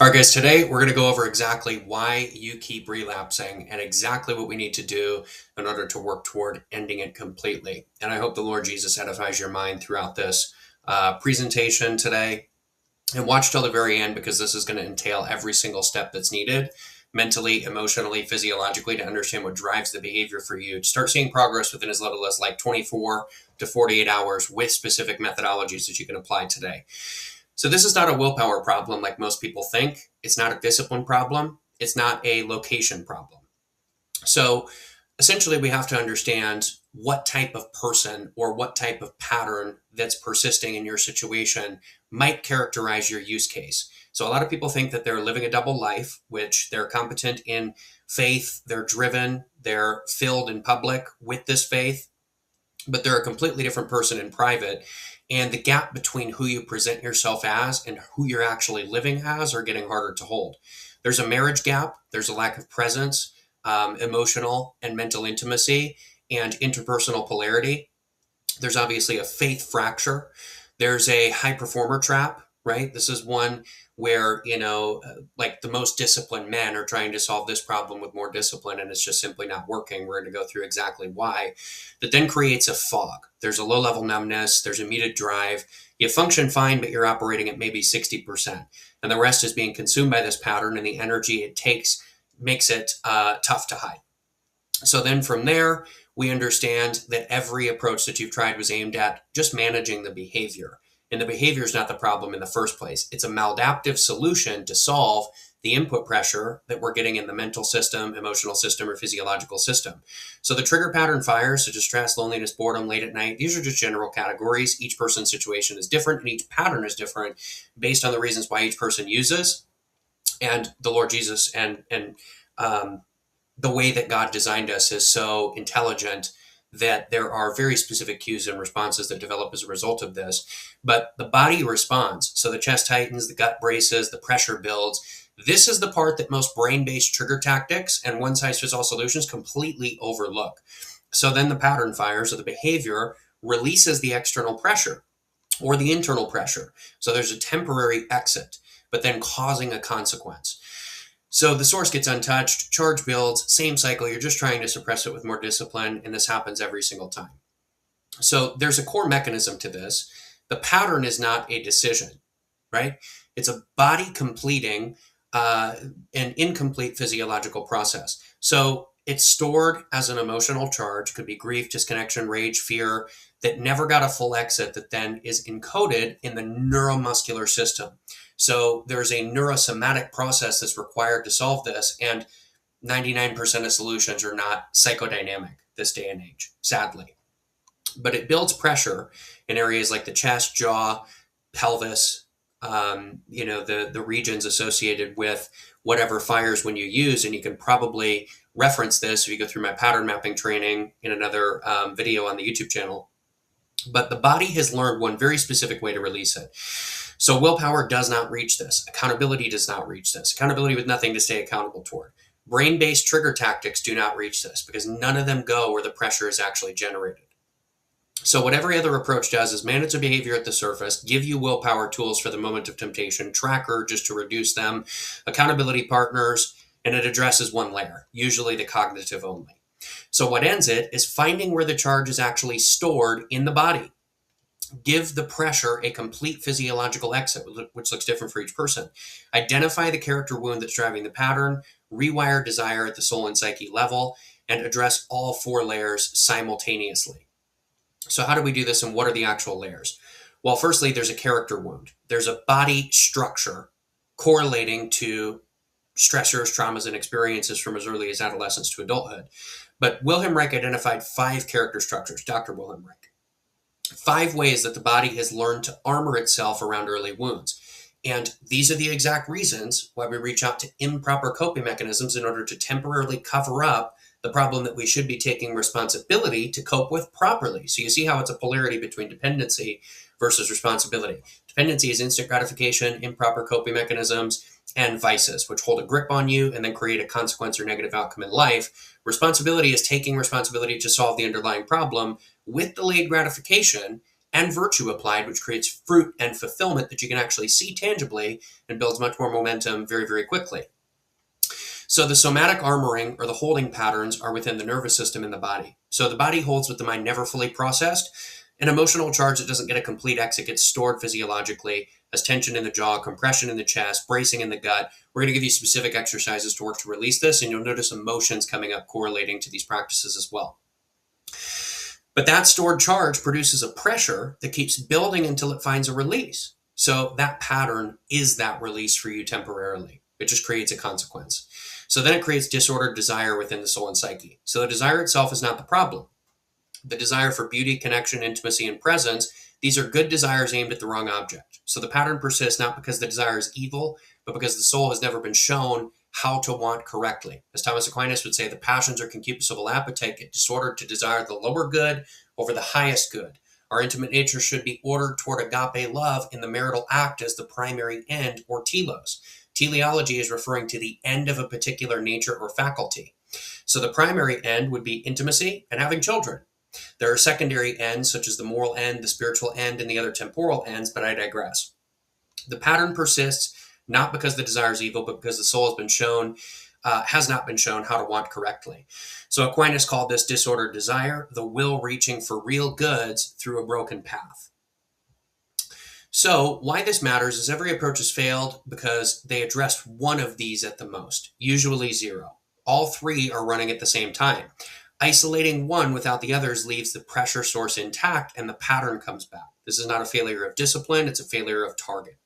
All right, guys, today we're going to go over exactly why you keep relapsing and exactly what we need to do in order to work toward ending it completely. And I hope the Lord Jesus edifies your mind throughout this presentation today. And watch till the very end because this is going to entail every single step that's needed mentally, emotionally, physiologically to understand what drives the behavior for you to start seeing progress within as little as like 24 to 48 hours with specific methodologies that you can apply today. So this is not a willpower problem like most people think. It's not a discipline problem. It's not a location problem. So essentially, we have to understand what type of person or what type of pattern that's persisting in your situation might characterize your use case. So a lot of people think that they're living a double life, which they're competent in faith, they're driven, they're filled in public with this faith, but they're a completely different person in private. And the gap between who you present yourself as and who you're actually living as are getting harder to hold. There's a marriage gap, there's a lack of presence, emotional and mental intimacy, and interpersonal polarity. There's obviously a faith fracture. There's a high performer trap, right? This is one where, like the most disciplined men are trying to solve this problem with more discipline and it's just simply not working. We're going to go through exactly why. That then creates a fog. There's a low level numbness, there's a muted drive. You function fine, but you're operating at maybe 60%. And the rest is being consumed by this pattern, and the energy it takes makes it tough to hide. So then from there, we understand that every approach that you've tried was aimed at just managing the behavior. And the behavior is not the problem in the first place. It's a maladaptive solution to solve the input pressure that we're getting in the mental system, emotional system, or physiological system. So the trigger pattern fires, such as stress, loneliness, boredom, late at night, these are just general categories. Each person's situation is different and each pattern is different based on the reasons why each person uses. And the Lord Jesus and the way that God designed us is so intelligent that there are very specific cues and responses that develop as a result of this. But the body responds. So the chest tightens, the gut braces, the pressure builds. This is the part that most brain based trigger tactics and one size fits all solutions completely overlook. So then the pattern fires, or the behavior releases the external pressure or the internal pressure. So there's a temporary exit, but then causing a consequence. So the source gets untouched, charge builds, same cycle. You're just trying to suppress it with more discipline, and this happens every single time. So there's a core mechanism to this. The pattern is not a decision, right? It's a body completing an incomplete physiological process. So it's stored as an emotional charge, could be grief, disconnection, rage, fear, that never got a full exit that then is encoded in the neuromuscular system. So there's a neurosomatic process that's required to solve this, and 99% of solutions are not psychodynamic this day and age, sadly. But it builds pressure in areas like the chest, jaw, pelvis, the regions associated with whatever fires when you use. And you can probably reference this if you go through my pattern mapping training in another video on the YouTube channel. But the body has learned one very specific way to release it. So willpower does not reach this. Accountability does not reach this. Accountability with nothing to stay accountable toward. Brain-based trigger tactics do not reach this because none of them go where the pressure is actually generated. So what every other approach does is manage the behavior at the surface, give you willpower tools for the moment of temptation, track urges to reduce them, accountability partners, and it addresses one layer, usually the cognitive only. So what ends it is finding where the charge is actually stored in the body. Give the pressure a complete physiological exit, which looks different for each person. Identify the character wound that's driving the pattern, rewire desire at the soul and psyche level, and address all four layers simultaneously. So how do we do this, and what are the actual layers? Well, firstly, there's a character wound. There's a body structure correlating to stressors, traumas, and experiences from as early as adolescence to adulthood. But Wilhelm Reich identified 5 character structures, Dr. Wilhelm Reich. 5 ways that the body has learned to armor itself around early wounds. And these are the exact reasons why we reach out to improper coping mechanisms in order to temporarily cover up the problem that we should be taking responsibility to cope with properly. So you see how it's a polarity between dependency versus responsibility. Dependency is instant gratification, improper coping mechanisms, and vices, which hold a grip on you and then create a consequence or negative outcome in life. Responsibility is taking responsibility to solve the underlying problem with delayed gratification and virtue applied, which creates fruit and fulfillment that you can actually see tangibly and builds much more momentum very, very quickly. So the somatic armoring, or the holding patterns, are within the nervous system in the body. So the body holds what the mind never fully processed. An emotional charge that doesn't get a complete exit gets stored physiologically as tension in the jaw, compression in the chest, bracing in the gut. We're going to give you specific exercises to work to release this, and you'll notice emotions coming up correlating to these practices as well. But that stored charge produces a pressure that keeps building until it finds a release. So that pattern is that release for you temporarily. It just creates a consequence. So then it creates disordered desire within the soul and psyche. So the desire itself is not the problem. The desire for beauty, connection, intimacy, and presence, these are good desires aimed at the wrong object. So the pattern persists not because the desire is evil, but because the soul has never been shown how to want correctly. As Thomas Aquinas would say, the passions or concupiscible appetite get disordered to desire the lower good over the highest good. Our intimate nature should be ordered toward agape love in the marital act as the primary end, or telos. Teleology is referring to the end of a particular nature or faculty. So the primary end would be intimacy and having children. There are secondary ends, such as the moral end, the spiritual end, and the other temporal ends, but I digress. The pattern persists not because the desire is evil, but because the soul has not been shown how to want correctly. So Aquinas called this disordered desire, the will reaching for real goods through a broken path. So why this matters is every approach has failed because they addressed one of these at the most, usually zero. All three are running at the same time. Isolating one without the others leaves the pressure source intact and the pattern comes back. This is not a failure of discipline, it's a failure of target.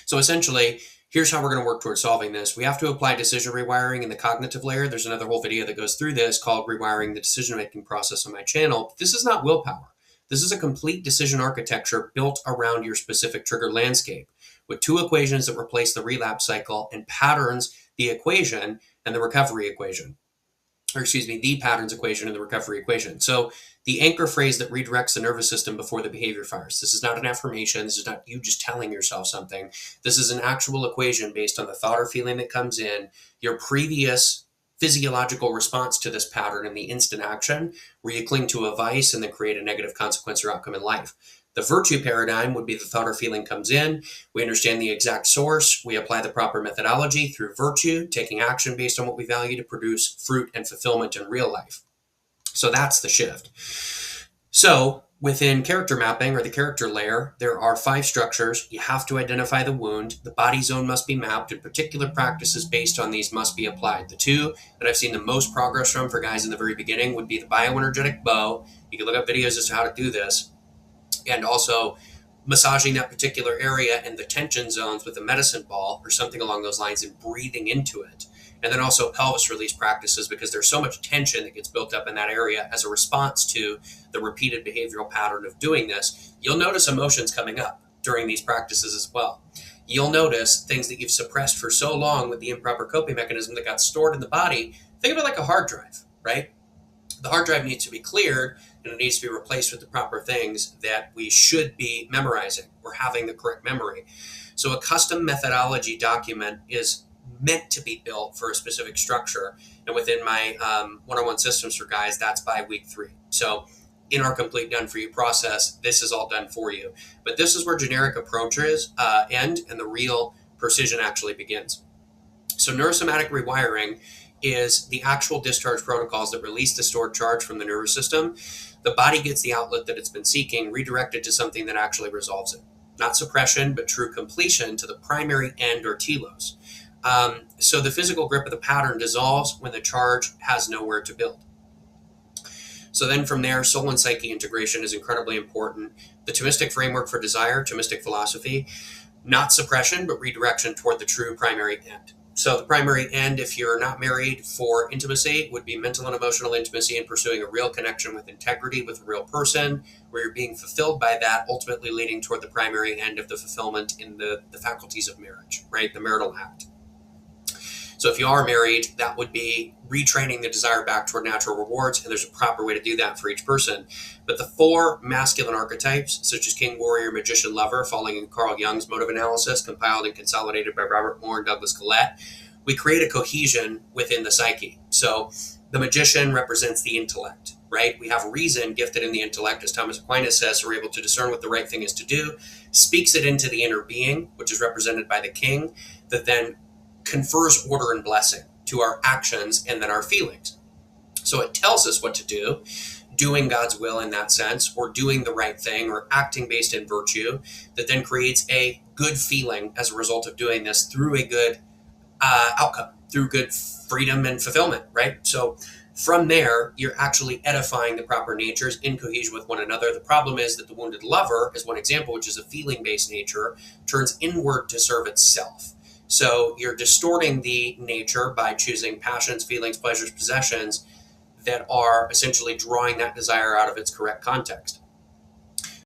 So essentially, here's how we're going to work towards solving this. We have to apply decision rewiring in the cognitive layer. There's another whole video that goes through this called Rewiring the Decision-Making Process on my channel. This is not willpower. This is a complete decision architecture built around your specific trigger landscape with two equations that replace the relapse cycle and patterns the equation and the recovery equation. The patterns equation and the recovery equation. So the anchor phrase that redirects the nervous system before the behavior fires. This is not an affirmation. This is not you just telling yourself something. This is an actual equation based on the thought or feeling that comes in, your previous physiological response to this pattern, and the instant action where you cling to a vice and then create a negative consequence or outcome in life. The virtue paradigm would be the thought or feeling comes in, we understand the exact source, we apply the proper methodology through virtue, taking action based on what we value to produce fruit and fulfillment in real life. So that's the shift. So within character mapping, or the character layer, there are 5 structures. You have to identify the wound. The body zone must be mapped, and particular practices based on these must be applied. The 2 that I've seen the most progress from for guys in the very beginning would be the bioenergetic bow. You can look up videos as to how to do this. And also massaging that particular area and the tension zones with a medicine ball or something along those lines and breathing into it. And then also pelvis release practices, because there's so much tension that gets built up in that area as a response to the repeated behavioral pattern of doing this. You'll notice emotions coming up during these practices as well. You'll notice things that you've suppressed for so long with the improper coping mechanism that got stored in the body. Think of it like a hard drive, right? The hard drive needs to be cleared, and it needs to be replaced with the proper things that we should be memorizing or having the correct memory. So a custom methodology document is meant to be built for a specific structure. And within my one-on-one systems for guys, that's by week 3. So in our complete done for you process, this is all done for you. But this is where generic approaches end and the real precision actually begins. So neurosomatic rewiring is the actual discharge protocols that release the stored charge from the nervous system. The body gets the outlet that it's been seeking, redirected to something that actually resolves it. Not suppression, but true completion to the primary end, or telos. So the physical grip of the pattern dissolves when the charge has nowhere to build. So then from there, soul and psyche integration is incredibly important. The Thomistic framework for desire, Thomistic philosophy, not suppression, but redirection toward the true primary end. So the primary end, if you're not married, for intimacy would be mental and emotional intimacy and pursuing a real connection with integrity with a real person, where you're being fulfilled by that, ultimately leading toward the primary end of the fulfillment in the faculties of marriage, right? The marital act. So if you are married, that would be retraining the desire back toward natural rewards, and there's a proper way to do that for each person. But the 4 masculine archetypes, such as king, warrior, magician, lover, following in Carl Jung's motive analysis, compiled and consolidated by Robert Moore and Douglas Collette, we create a cohesion within the psyche. So the magician represents the intellect. right? We have reason gifted in the intellect, as Thomas Aquinas says, so we're able to discern what the right thing is to do, speaks it into the inner being, which is represented by the king, that then confers order and blessing to our actions and then our feelings. So it tells us what to do, doing God's will in that sense, or doing the right thing, or acting based in virtue, that then creates a good feeling as a result of doing this through a good outcome, through good freedom and fulfillment, right? So from there, you're actually edifying the proper natures in cohesion with one another. The problem is that the wounded lover, as one example, which is a feeling-based nature, turns inward to serve itself. So you're distorting the nature by choosing passions, feelings, pleasures, possessions that are essentially drawing that desire out of its correct context.